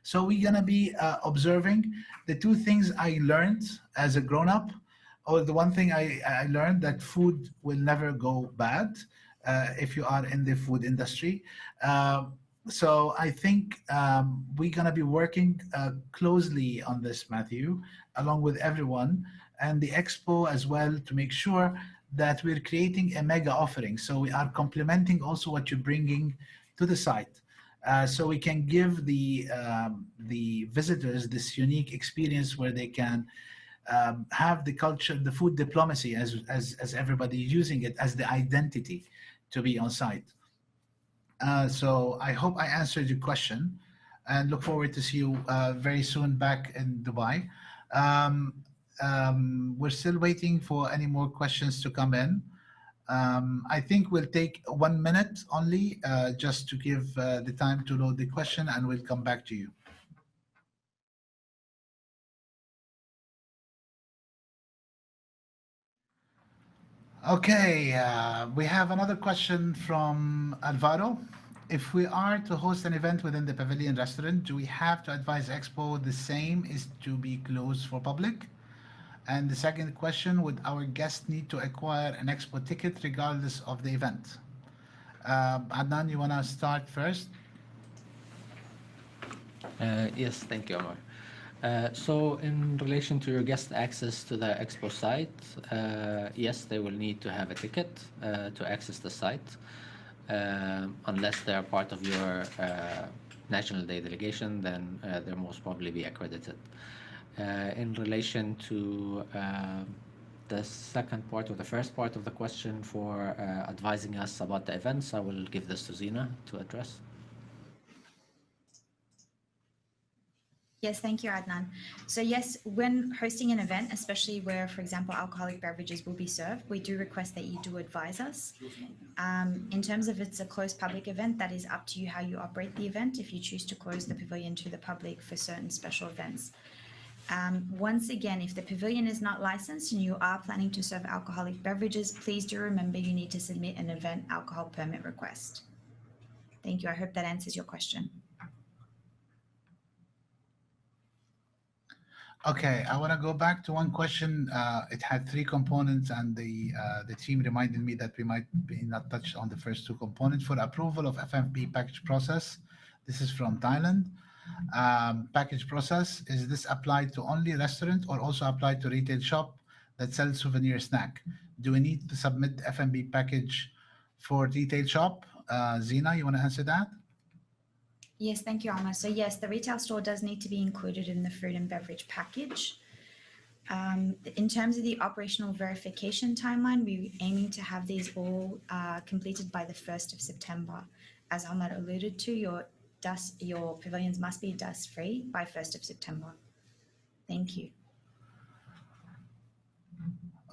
So we're gonna be observing the two things I learned as a grown-up. Or the one thing I learned, that food will never go bad if you are in the food industry. So I think we're going to be working closely on this, Matthew, along with everyone and the Expo as well, to make sure that we're creating a mega offering. So we are complementing also what you're bringing to the site. So we can give the visitors this unique experience where they can have the culture, the food diplomacy, as everybody using it as the identity to be on site. So I hope I answered your question, and look forward to see you very soon back in Dubai. We're still waiting for any more questions to come in. I think we'll take 1 minute only, just to give the time to load the question, and we'll come back to you. Okay, we have another question from Alvaro. If we are to host an event within the Pavilion restaurant, do we have to advise Expo the same is to be closed for public? And the second question, would our guests need to acquire an Expo ticket regardless of the event? Adnan, you want to start first? Yes, thank you, Omar. So in relation to your guest access to the Expo site, yes, they will need to have a ticket to access the site, unless they are part of your National Day delegation, then they'll most probably be accredited. In relation to the second part or the first part of the question for advising us about the events, I will give this to Zina to address. Yes, thank you, Adnan. So yes, when hosting an event, especially where, for example, alcoholic beverages will be served, we do request that you do advise us. In terms of it's a closed public event, that is up to you how you operate the event, if you choose to close the pavilion to the public for certain special events. Once again, if the pavilion is not licensed and you are planning to serve alcoholic beverages, please do remember you need to submit an event alcohol permit request. Thank you. I hope that answers your question. Okay, I want to go back to one question. It had 3 components, and the team reminded me that we might be not touched on the first 2 components. For approval of FMP package process, this is from Thailand. Package process, is this applied to only restaurant or also applied to retail shop that sells souvenir snack? Do we need to submit the F&B package for retail shop? Zina, you want to answer that? Yes, thank you, Alma. So yes, the retail store does need to be included in the food and beverage package. In terms of the operational verification timeline, we're aiming to have these all completed by the 1st of September. As Ahmad alluded to, your pavilions must be dust-free by 1st of September. Thank you.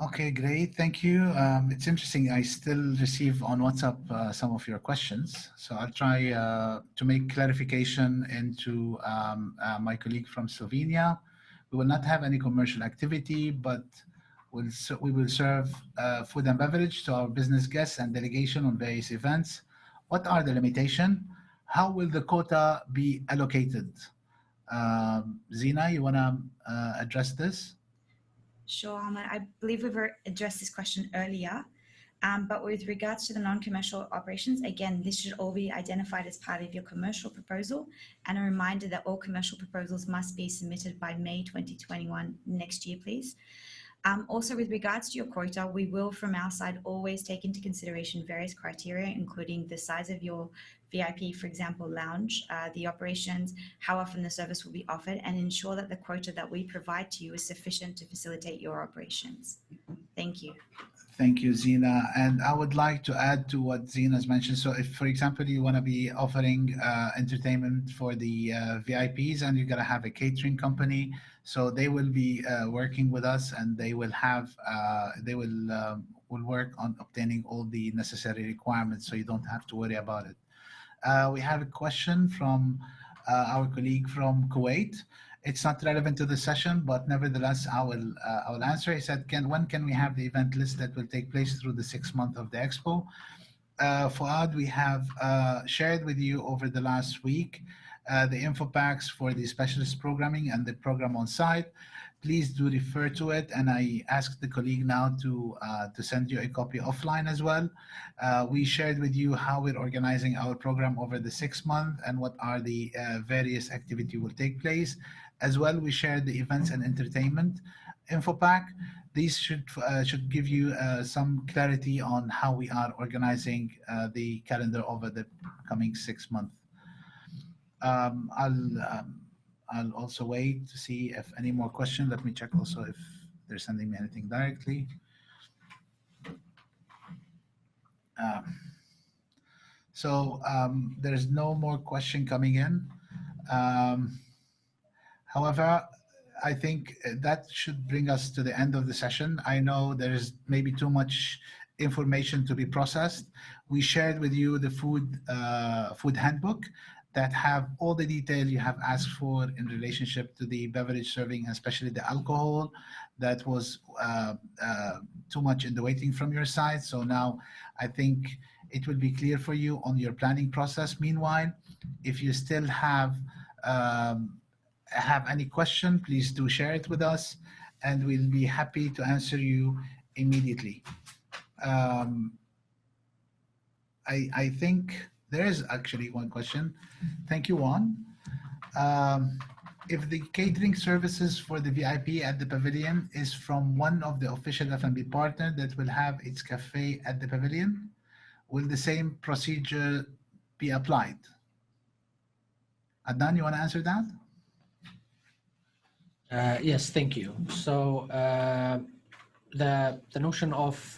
Okay, great. Thank you. It's interesting. I still receive on WhatsApp some of your questions. So I'll try to make clarification into my colleague from Slovenia. We will not have any commercial activity, but we will serve food and beverage to our business guests and delegation on various events. What are the limitations? How will the quota be allocated? Zina, you want to address this? Sure, Ahmed. I believe we've addressed this question earlier, but with regards to the non-commercial operations, again, this should all be identified as part of your commercial proposal, and a reminder that all commercial proposals must be submitted by May 2021 next year, please. Also, with regards to your quota, we will from our side always take into consideration various criteria, including the size of your VIP, for example, lounge, the operations, how often the service will be offered, and ensure that the quota that we provide to you is sufficient to facilitate your operations. Thank you. Thank you, Zina. And I would like to add to what Zina's mentioned. So if, for example, you want to be offering entertainment for the VIPs and you're going to have a catering company, so they will be working with us and they will have, will work on obtaining all the necessary requirements, so you don't have to worry about it. We have a question from our colleague from Kuwait. It's not relevant to the session, but nevertheless, I will answer. He said, when can we have the event list that will take place through the 6 months of the Expo? Fuad, we have shared with you over the last week the info packs for the specialist programming and the program on site. Please do refer to it, and I asked the colleague now to send you a copy offline as well. We shared with you how we're organizing our program over the 6 months and what are the various activities will take place. As well, we shared the events and entertainment info pack. These should give you some clarity on how we are organizing the calendar over the coming 6 months. I'll also wait to see if any more questions. Let me check also if they're sending me anything directly. There's no more question coming in. However, I think that should bring us to the end of the session. I know there's maybe too much information to be processed. We shared with you the food handbook that have all the detail you have asked for in relationship to the beverage serving, especially the alcohol. That was too much in the waiting from your side. So now I think it will be clear for you on your planning process. Meanwhile, if you still have any question, please do share it with us and we'll be happy to answer you immediately. I think there is actually one question. Thank you, Juan. If the catering services for the VIP at the pavilion is from one of the official F&B partners that will have its cafe at the pavilion, will the same procedure be applied? Adnan, you want to answer that? Yes, thank you. So the notion of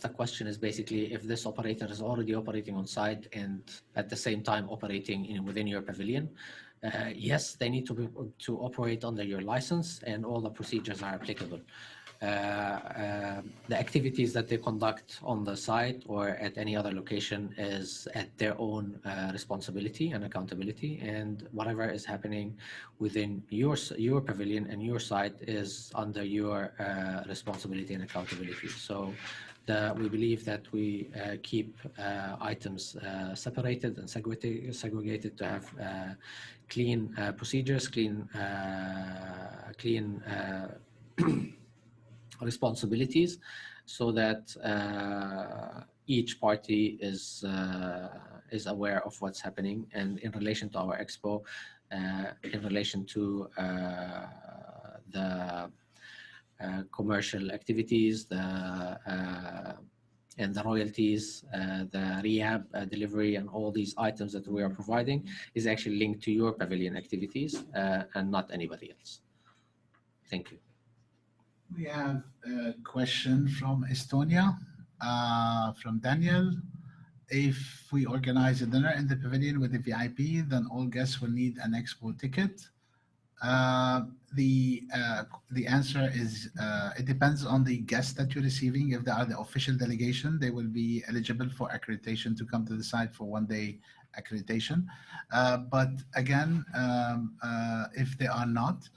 the question is basically if this operator is already operating on site and at the same time operating within your pavilion. Yes, they need to operate under your license and all the procedures are applicable. The activities that they conduct on the site or at any other location is at their own responsibility and accountability, and whatever is happening within your pavilion and your site is under your responsibility and accountability. So we believe that we keep items separated and segregated to have clean procedures, clean responsibilities, so that each party is aware of what's happening. And in relation to our expo, in relation to the commercial activities, and the royalties, the rehab delivery, and all these items that we are providing is actually linked to your pavilion activities and not anybody else. Thank you. We have a question from Estonia, from Daniel. If we organize a dinner in the pavilion with the VIP, then all guests will need an expo ticket. The answer is it depends on the guests that you're receiving. If they are the official delegation, they will be eligible for accreditation to come to the site for one-day accreditation. But again, if they are not,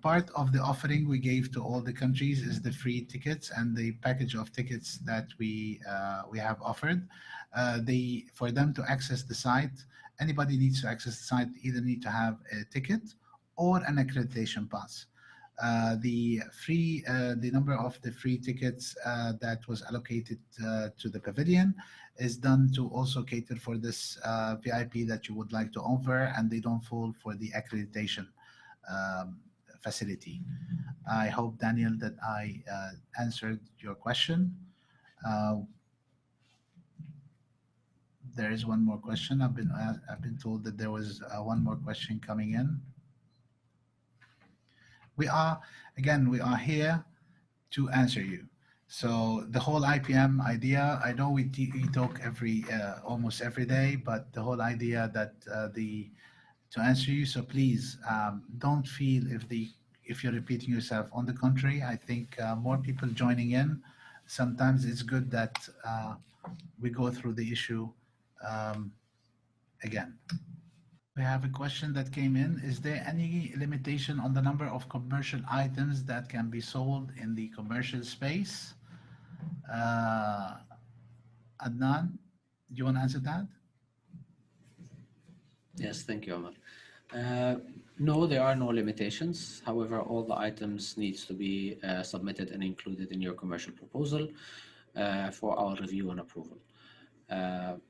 part of the offering we gave to all the countries is the free tickets and the package of tickets that we have offered. For them to access the site, anybody needs to access the site either need to have a ticket or an accreditation pass. The number of the free tickets that was allocated to the pavilion is done to also cater for this VIP that you would like to offer, and they don't fall for the accreditation facility. I hope, Daniel, that I answered your question. There is one more question. I've been told that there was one more question coming in. We are here to answer you. So the whole IPM idea, I know we talk almost every day, but the whole idea that to answer you. So please don't feel if you're repeating yourself. On the contrary, I think more people joining in. Sometimes it's good that we go through the issue again. We have a question that came in. Is there any limitation on the number of commercial items that can be sold in the commercial space? Adnan, do you want to answer that? Yes, thank you, Omar. No, there are no limitations. However, all the items needs to be submitted and included in your commercial proposal for our review and approval.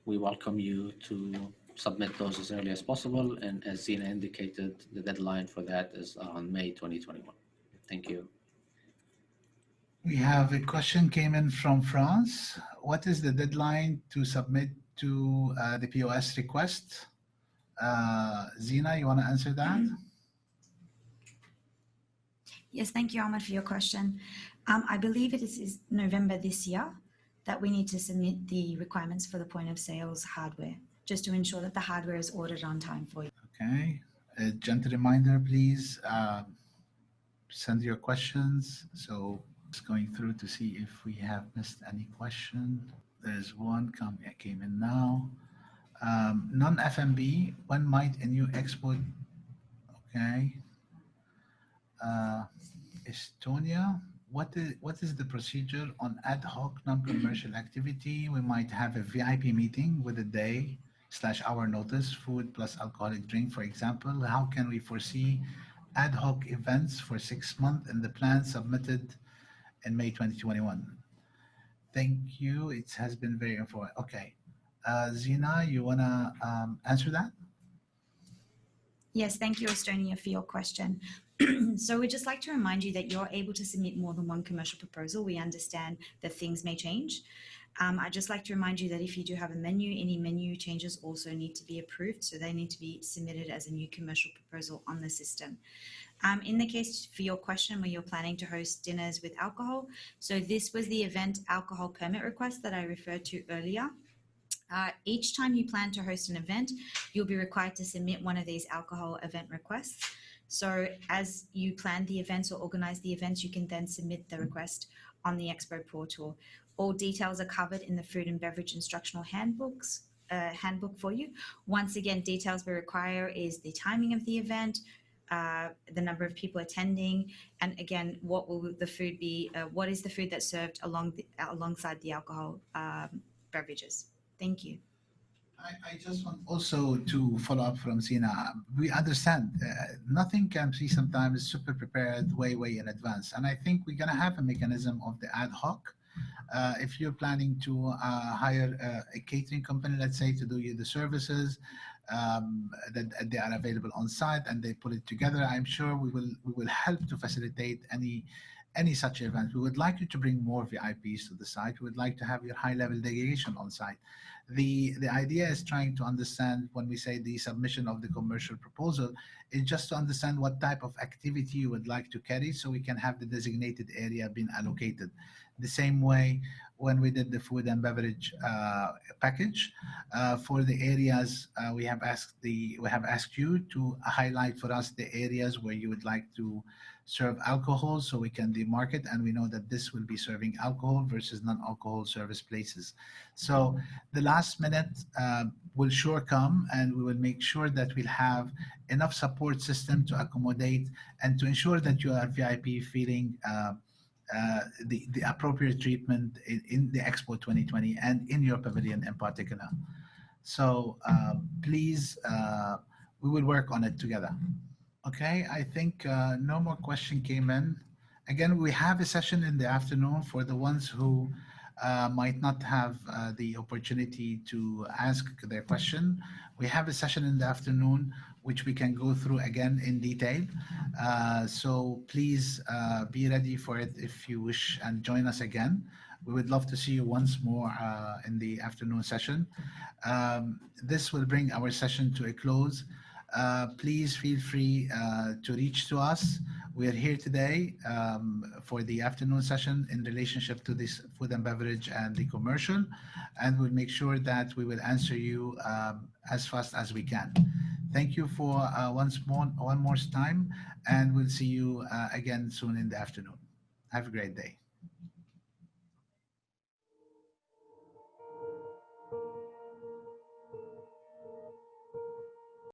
We welcome you to submit those as early as possible, and as Zina indicated, the deadline for that is on May 2021. Thank you. We have a question came in from France. What is the deadline to submit to the POS request? Zina, you want to answer that? Yes, thank you, Ahmed, for your question. I believe it is November this year that we need to submit the requirements for the point of sales hardware, just to ensure that the hardware is ordered on time for you. Okay. A gentle reminder, please send your questions. So just going through to see if we have missed any question. There's one came in now. Non-FMB, when might a new Expo? Okay. Estonia, what is the procedure on ad hoc non-commercial activity? We might have a VIP meeting with a day/hour notice, food plus alcoholic drink, for example. How can we foresee ad hoc events for 6 months in the plan submitted in May 2021? Thank you. It has been very informative. Okay. Zina, you want to answer that? Yes, thank you, Estonia, for your question. So we'd just like to remind you that you're able to submit more than one commercial proposal. We understand that things may change. I'd just like to remind you that if you do have a menu, any menu changes also need to be approved. So they need to be submitted as a new commercial proposal on the system. In the case for your question where you're planning to host dinners with alcohol, so this was the event alcohol permit request that I referred to earlier. Each time you plan to host an event, you'll be required to submit one of these alcohol event requests. So as you plan the events or organize the events, you can then submit the request on the Expo portal. All details are covered in the food and beverage instructional handbook for you. Once again, details we require is the timing of the event, the number of people attending, and again, what will the food be? What is the food that's served alongside the alcohol beverages? Thank you. I just want also to follow up from Zina. We understand nothing can be sometimes super prepared way in advance, and I think we're gonna have a mechanism of the ad hoc. If you're planning to hire a catering company, let's say, to do you the services that they are available on site and they put it together, I'm sure we will help to facilitate any such event. We would like you to bring more VIPs to the site. We would like to have your high-level delegation on site. The idea is trying to understand when we say the submission of the commercial proposal is just to understand what type of activity you would like to carry so we can have the designated area being allocated. The same way when we did the food and beverage package for the areas, we have asked you to highlight for us the areas where you would like to serve alcohol so we can demarket, and we know that this will be serving alcohol versus non-alcohol service places. So the last minute will sure come, and we will make sure that we'll have enough support system to accommodate and to ensure that you are VIP feeling the appropriate treatment in the Expo 2020 and in your pavilion in particular. So please, we will work on it together. Okay, I think no more question came in. Again, we have a session in the afternoon for the ones who might not have the opportunity to ask their question. We have a session in the afternoon which we can go through again in detail. So please be ready for it if you wish and join us again. We would love to see you once more in the afternoon session. This will bring our session to a close. Please feel free to reach to us. We are here today for the afternoon session in relationship to this food and beverage and the commercial, and we'll make sure that we will answer you as fast as we can. Thank you for one more time, and we'll see you again soon in the afternoon. Have a great day.